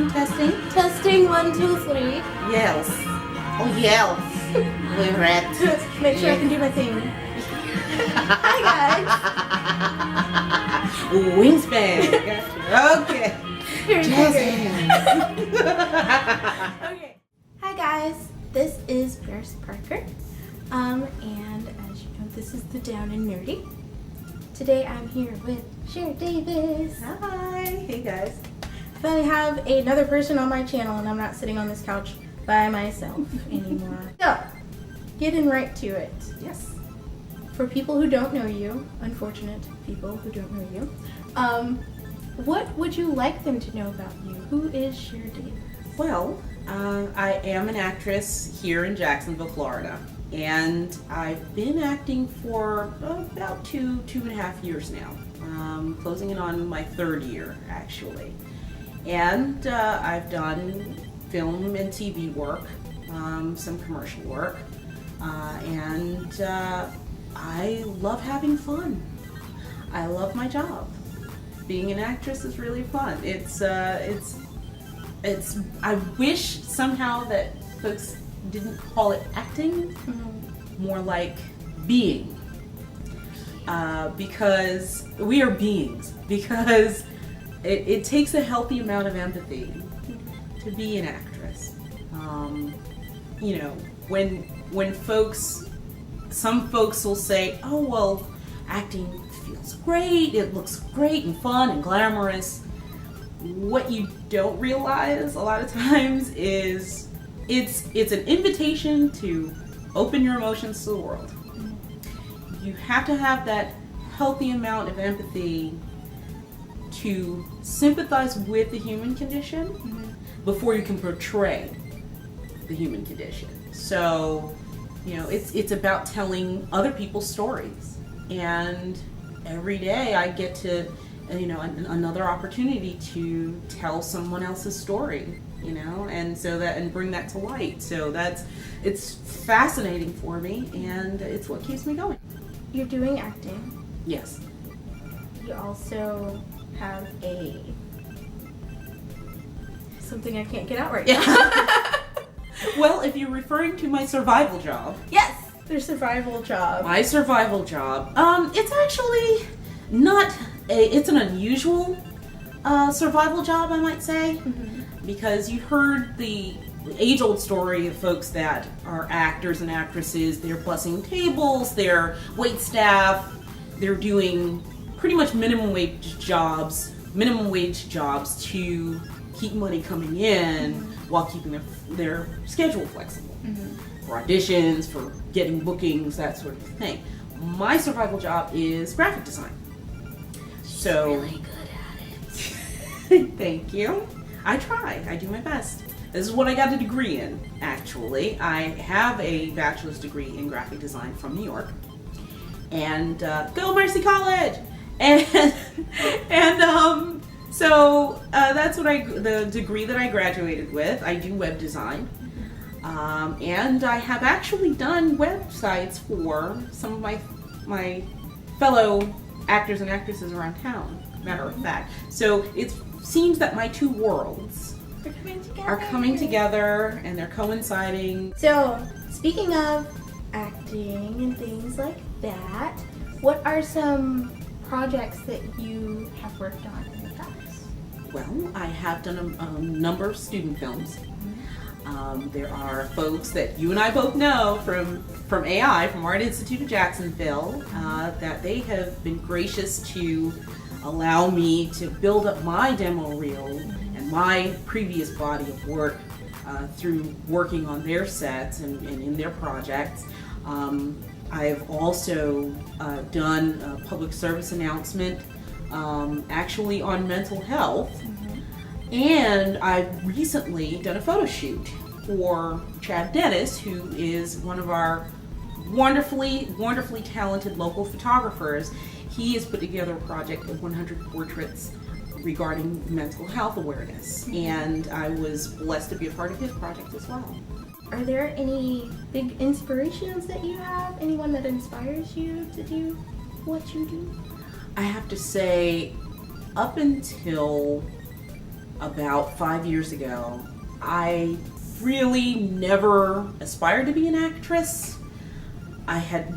testing, testing. Testing 1, 2, 3. Yes. Oh, yes. We're at. Make sure I can do my thing. Hi guys. Wingspan. Okay. Here's Jazz my hands. Okay. Hi guys. This is Paris Parker. And as you know, this is the Down and Nerdy. Today I'm here with Cher Davis. Hi. Hey guys. I finally have another person on my channel and I'm not sitting on this couch by myself anymore. So, getting right to it. Yes. For people who don't know you, unfortunate people who don't know you, what would you like them to know about you? Who is Cher Davis? Well, I am an actress here in Jacksonville, Florida. And I've been acting for about two and a half years now. Closing in on my third year, actually. And I've done film and TV work, some commercial work, and I love having fun. I love my job. Being an actress is really fun. It's I wish somehow that folks didn't call it acting, more like being, because we are beings, because it takes a healthy amount of empathy to be an actress. You know, when some folks will say, oh well, acting feels great, it looks great and fun and glamorous. What you don't realize a lot of times is it's an invitation to open your emotions to the world. You have to have that healthy amount of empathy to sympathize with the human condition before you can portray the human condition. So, you know, it's about telling other people's stories. And every day I get to, you know, another opportunity to tell someone else's story, you know, and so that, and bring that to light. So it's fascinating for me, and it's what keeps me going. You're doing acting. Yes. You also have something I can't get out right now. Well, if you're referring to my survival job. Yes, their survival job. My survival job. It's actually not it's an unusual survival job, I might say, because you've heard the age-old story of folks that are actors and actresses. They're bussing tables, they're wait staff, they're doing pretty much minimum wage jobs to keep money coming in while keeping their schedule flexible. For auditions, for getting bookings, that sort of thing. My survival job is graphic design. So really good at it. Thank you. I try. I do my best. This is what I got a degree in, actually. I have a bachelor's degree in graphic design from New York. And go Mercy College! So that's the degree that I graduated with. I do web design. And I have actually done websites for some of my fellow actors and actresses around town, matter of fact. So it seems that my two worlds are coming together and they're coinciding. So, speaking of acting and things like that, what are some projects that you have worked on in the past? Well, I have done a number of student films. There are folks that you and I both know from AI, from Art Institute of Jacksonville, that they have been gracious to allow me to build up my demo reel and my previous body of work through working on their sets and in their projects. I have also done a public service announcement actually on mental health. And I've recently done a photo shoot for Cher Davis, who is one of our wonderfully talented local photographers. He has put together a project of 100 portraits regarding mental health awareness, and I was blessed to be a part of his project as well. Are there any big inspirations that you have? Anyone that inspires you to do what you do? I have to say, up until about 5 years ago. I really never aspired to be an actress. I've had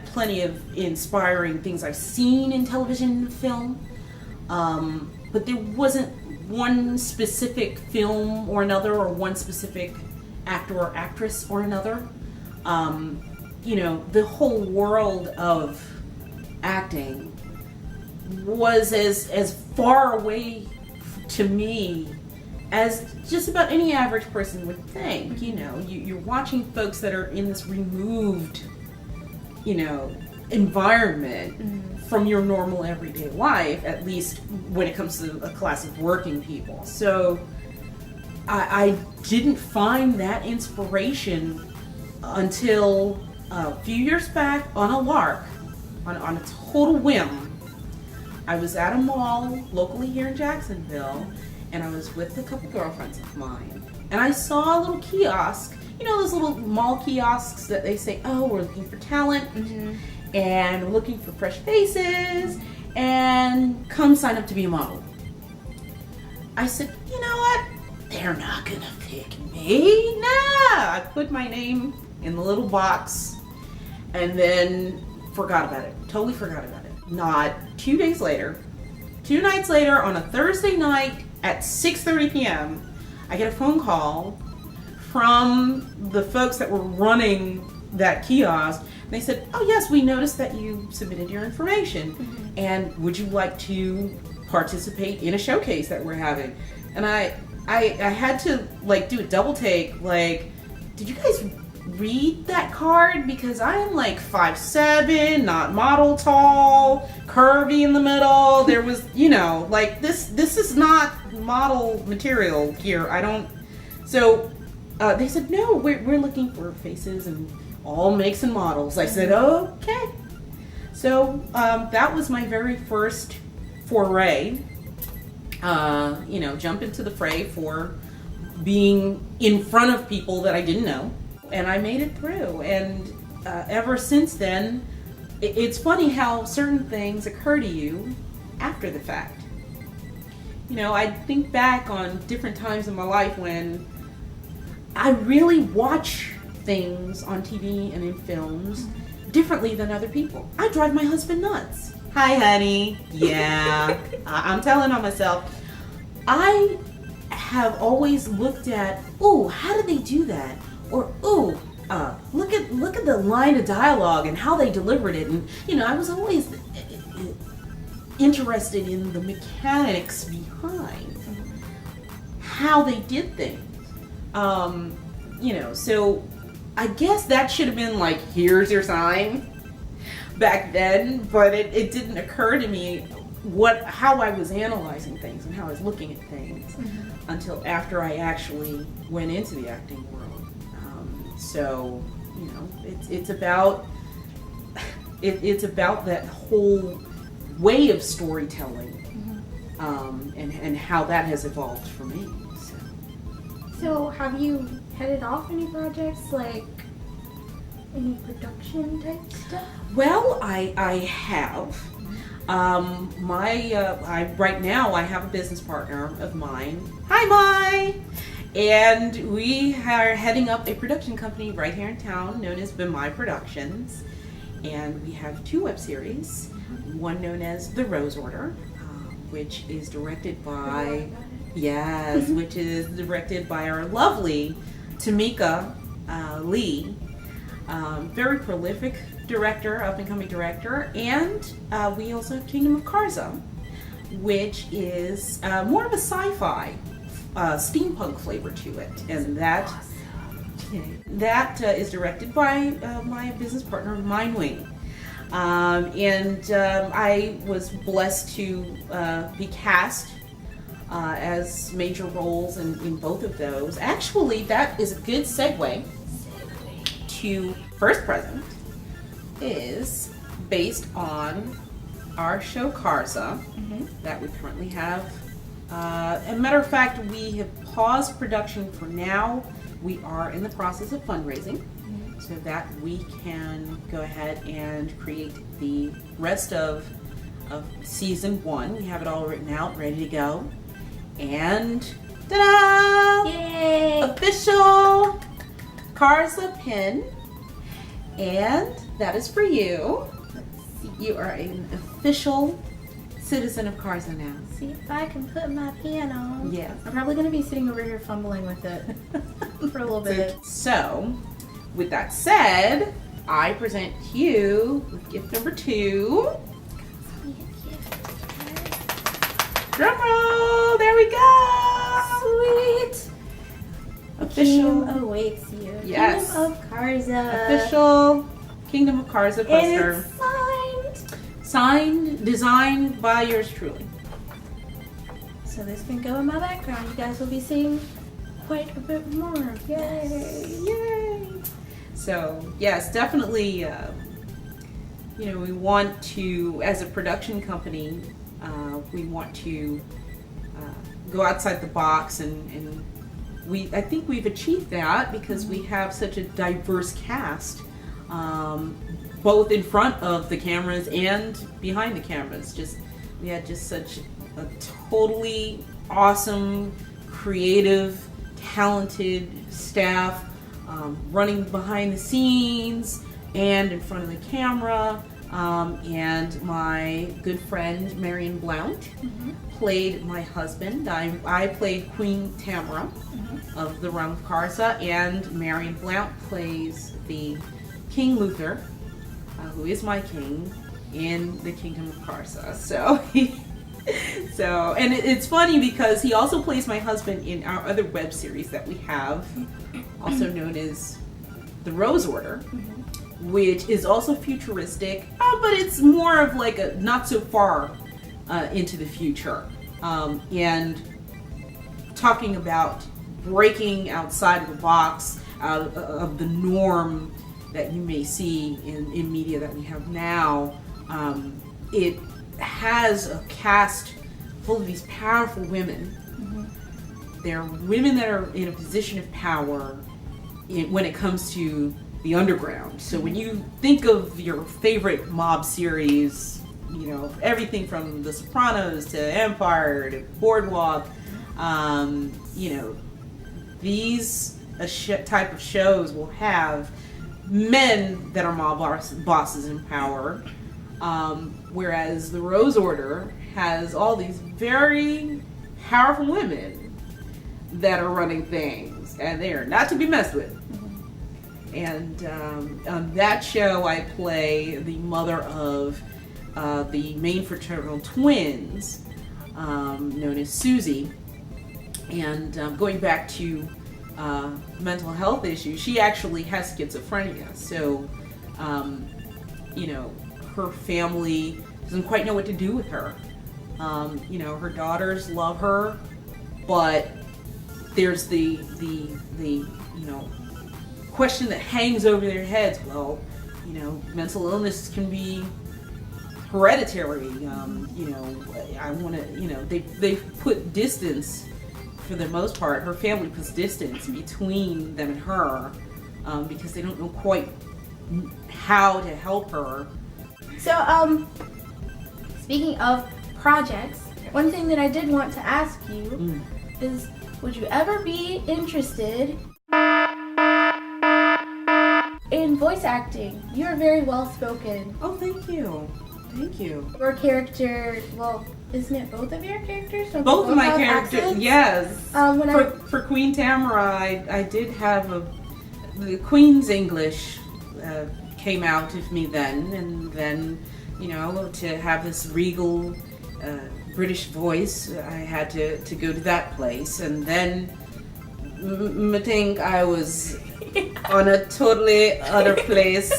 plenty of inspiring things I've seen in television and film, but there wasn't one specific film or another, or one specific actor or actress or another. The whole world of acting was as far away to me as just about any average person would think. You're watching folks that are in this removed, environment from your normal everyday life, at least when it comes to a class of working people. So I didn't find that inspiration until a few years back on a lark, on a total whim. I was at a mall locally here in Jacksonville, and I was with a couple girlfriends of mine, and I saw a little kiosk, those little mall kiosks that they say, oh, we're looking for talent, and we're looking for fresh faces, and come sign up to be a model. I said, you know what? They're not gonna pick me. Nah! I put my name in the little box, and then forgot about it. Totally forgot about it. Not 2 days later, 2 nights later, on a Thursday night at 6:30 p.m., I get a phone call from the folks that were running that kiosk. They said, oh yes, we noticed that you submitted your information, and would you like to participate in a showcase that we're having? And I had to do a double take, did you guys read that card? Because I am 5'7", not model tall, curvy in the middle. There was, this is not model material here. So they said, no, we're looking for faces and all makes and models. I said, okay. So that was my very first foray, jump into the fray for being in front of people that I didn't know. And I made it through. And ever since then, it's funny how certain things occur to you after the fact. I think back on different times in my life when I really watch things on TV and in films differently than other people. I drive my husband nuts. Hi, honey. Yeah, I'm telling on myself. I have always looked at, how did they do that? Or, look at the line of dialogue and how they delivered it. And, I was always interested in the mechanics behind how they did things. So I guess that should have been here's your sign back then, but it didn't occur to me how I was analyzing things and how I was looking at things until after I actually went into the acting world. So, it's about that whole way of storytelling, and how that has evolved for me. So have you headed off any projects, any production type stuff? Well, I have. Right now I have a business partner of mine. Hi, Mai! And we are heading up a production company right here in town known as My Productions. And we have 2 web series, one known as The Rose Order, which is directed by, which is directed by our lovely Tamika Lee, very prolific director, up-and-coming director. And we also have Kingdom of Karza, which is more of a sci-fi, steampunk flavor to it, and that is directed by my business partner, Mindwing. I was blessed to be cast as major roles in both of those. Actually, that is a good segue to First Present. Is based on our show Karza that we currently have. As a matter of fact, we have paused production for now. We are in the process of fundraising so that we can go ahead and create the rest of season 1. We have it all written out, ready to go. And ta-da! Yay! Official Karza pin. And that is for you. You are an official citizen of Karza now. See if I can put my pin on. Yeah. I'm probably going to be sitting over here fumbling with it for a little bit. So, with that said, I present you with gift number 2. Drum roll! There we go! Sweet! Official. Kingdom awaits you. Yes. Kingdom of Karza. Official Kingdom of Karza poster. And it's signed. Signed, designed by yours truly. So this can go in my background. You guys will be seeing quite a bit more. Yay! Yay! So, yes, definitely, we want to, as a production company, we want to go outside the box, and I think we've achieved that because we have such a diverse cast, both in front of the cameras and behind the cameras. We had just such a totally awesome, creative, talented staff running behind the scenes and in front of the camera. And my good friend Marion Blount played my husband. I played Queen Tamara of the realm of Karza, and Marion Blount plays the King Luther, who is my king in the Kingdom of Karza. So, and it's funny because he also plays my husband in our other web series that we have, also known as The Rose Order, which is also futuristic, but it's more of like a not so far into the future, and talking about breaking outside of the box, out of the norm that you may see in media that we have now. It has a cast full of these powerful women. They're women that are in a position of power when it comes to the underground. So when you think of your favorite mob series, everything from The Sopranos to Empire to Boardwalk, these type of shows will have men that are mob bosses in power, whereas the Rose Order has all these very powerful women that are running things, and they are not to be messed with. And on that show, I play the mother of the main fraternal twins, known as Susie. And going back to mental health issues, she actually has schizophrenia. So, her family doesn't quite know what to do with her. Her daughters love her, but there's the question that hangs over their heads. Well, mental illness can be hereditary. I want to, they've put distance, for the most part. Her family puts distance between them and her because they don't know quite how to help her. So, speaking of projects, one thing that I did want to ask you is, would you ever be interested in voice acting? You're very well spoken. Oh, thank you. Thank you. Your character, well, isn't it both of your characters? Don't Both of my have characters, accents? yes. For Queen Tamara, I did have the Queen's English came out of me then, and then, to have this regal British voice, I had to go to that place, and then I think I was on a totally other place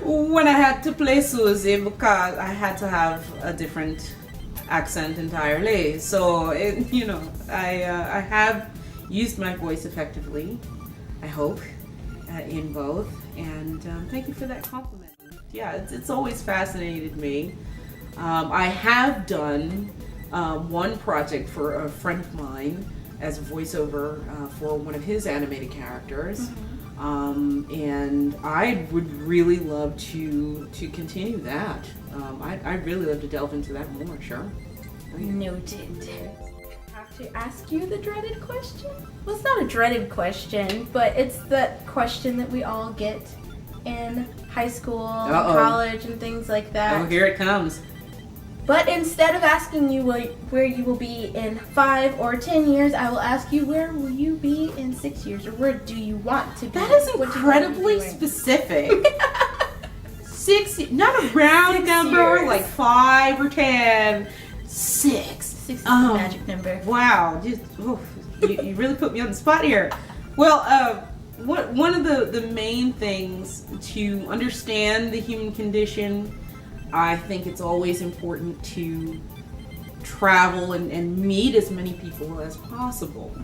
when I had to play Susie, because I had to have a different accent entirely. So, I have used my voice effectively, I hope, in both. And thank you for that compliment. Yeah, it's always fascinated me. I have done one project for a friend of mine as a voiceover for one of his animated characters. And I would really love to continue that. I'd really love to delve into that more, sure. Noted. to ask you the dreaded question. Well, it's not a dreaded question, but it's that question that we all get in high school, and college, and things like that. Oh, here it comes. But instead of asking you where you will be in 5 or 10 years, I will ask you, where will you be in 6 years, or where do you want to be? That is incredibly specific. 6, not a round 6 number years. like 5 or 10. 6. 6 is the magic number. Wow, you really put me on the spot here. Well, one of the main things to understand the human condition, I think it's always important to travel and meet as many people as possible.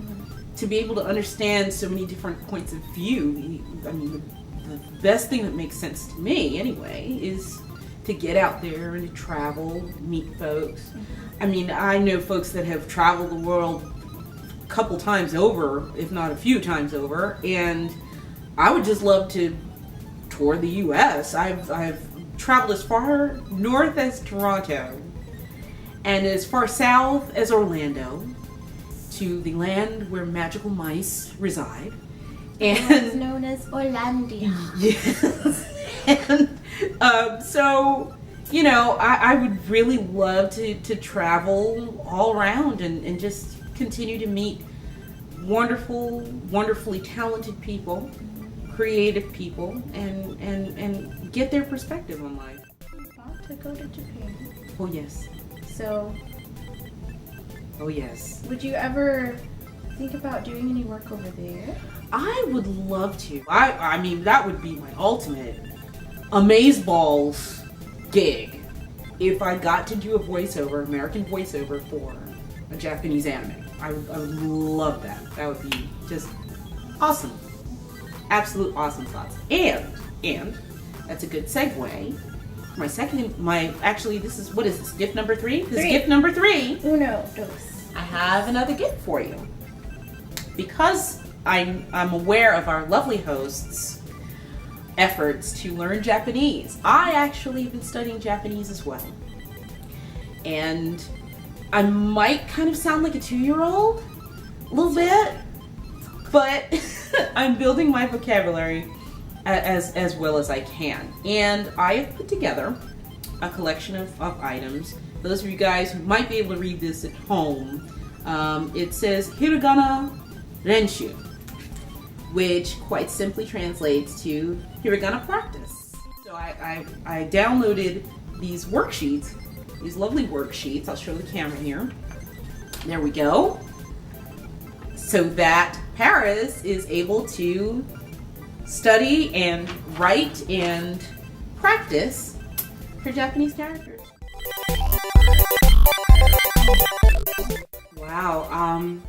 To be able to understand so many different points of view. I mean, the best thing that makes sense to me, anyway, is to get out there and to travel, meet folks. I mean, I know folks that have traveled the world a couple times over, if not a few times over, and I would just love to tour the U.S. I've traveled as far north as Toronto and as far south as Orlando, to the land where magical mice reside. And It's known as Orlandia. Yes. And so, you know, I would really love to travel all around and just continue to meet wonderfully talented people, creative people, and get their perspective on life. I want to go to Japan. Oh, yes. So, Oh, yes. would you ever think about doing any work over there? I would love to. I mean, that would be my ultimate amazeballs gig if I got to do a voiceover, American voiceover for a Japanese anime. I would love that. That would be just awesome. Absolute awesome thoughts. And that's a good segue. Actually, this is, what is this, gift number 3? This is gift number 3. Uno, dos. I have another gift for you. Because I'm aware of our lovely host's efforts to learn Japanese, I actually have been studying Japanese as well. And I might kind of sound like a 2-year-old, a little bit, but I'm building my vocabulary as well as I can. And I have put together a collection of items. Those of you guys who might be able to read this at home, it says Hiragana Renshu, which quite simply translates to Hiragana practice. So I downloaded these worksheets, these lovely worksheets. I'll show the camera here. There we go. So that Paris is able to study and write and practice her Japanese characters. Wow.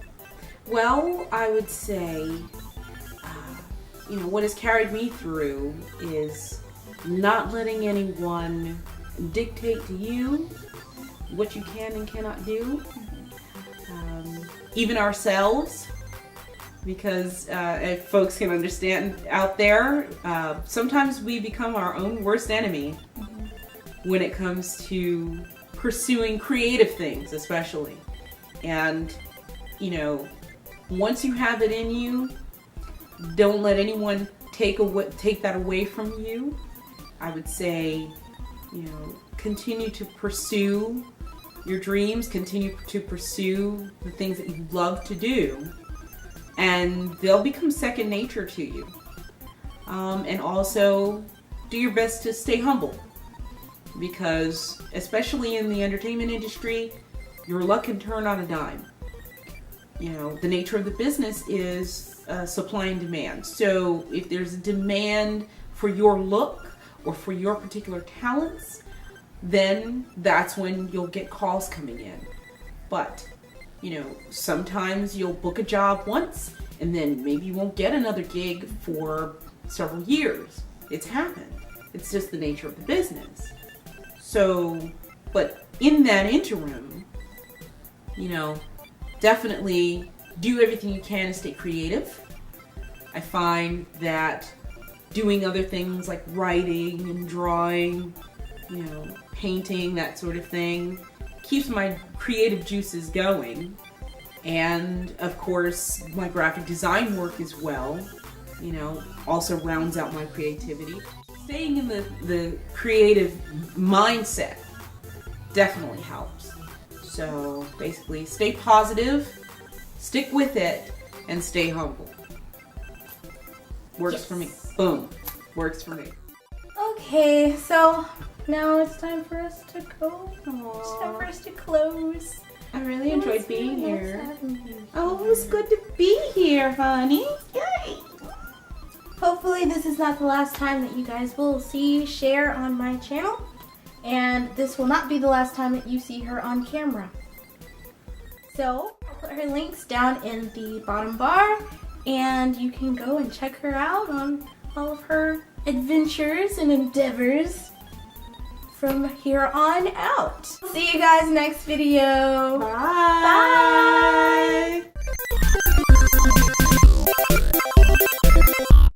Well, I would say, what has carried me through is not letting anyone dictate to you what you can and cannot do. Even ourselves, because if folks can understand out there, sometimes we become our own worst enemy when it comes to pursuing creative things, especially. And, once you have it in you, don't let anyone take that away from you. I would say, continue to pursue your dreams, continue to pursue the things that you love to do, and they'll become second nature to you. And also, do your best to stay humble, because especially in the entertainment industry, your luck can turn on a dime. The nature of the business is supply and demand. So if there's a demand for your look or for your particular talents, then that's when you'll get calls coming in. But, sometimes you'll book a job once and then maybe you won't get another gig for several years. It's happened. It's just the nature of the business. So, but in that interim, definitely do everything you can to stay creative. I find that doing other things like writing and drawing, painting, that sort of thing, keeps my creative juices going. And of course, my graphic design work as well, you know, also rounds out my creativity. Staying in the creative mindset definitely helps. So basically, stay positive, stick with it, and stay humble. Works for me. Boom. Works for me. Okay, so now it's time for us to go. It's time for us to close. I really enjoyed being here. Oh, Oh, it was good to be here, honey. Yay! hopefully this is not the last time that you guys will see Cher on my channel. And this will not be the last time that you see her on camera. So I'll put her links down in the bottom bar, and you can go and check her out on all of her adventures and endeavors from here on out. See you guys next video. Bye. Bye.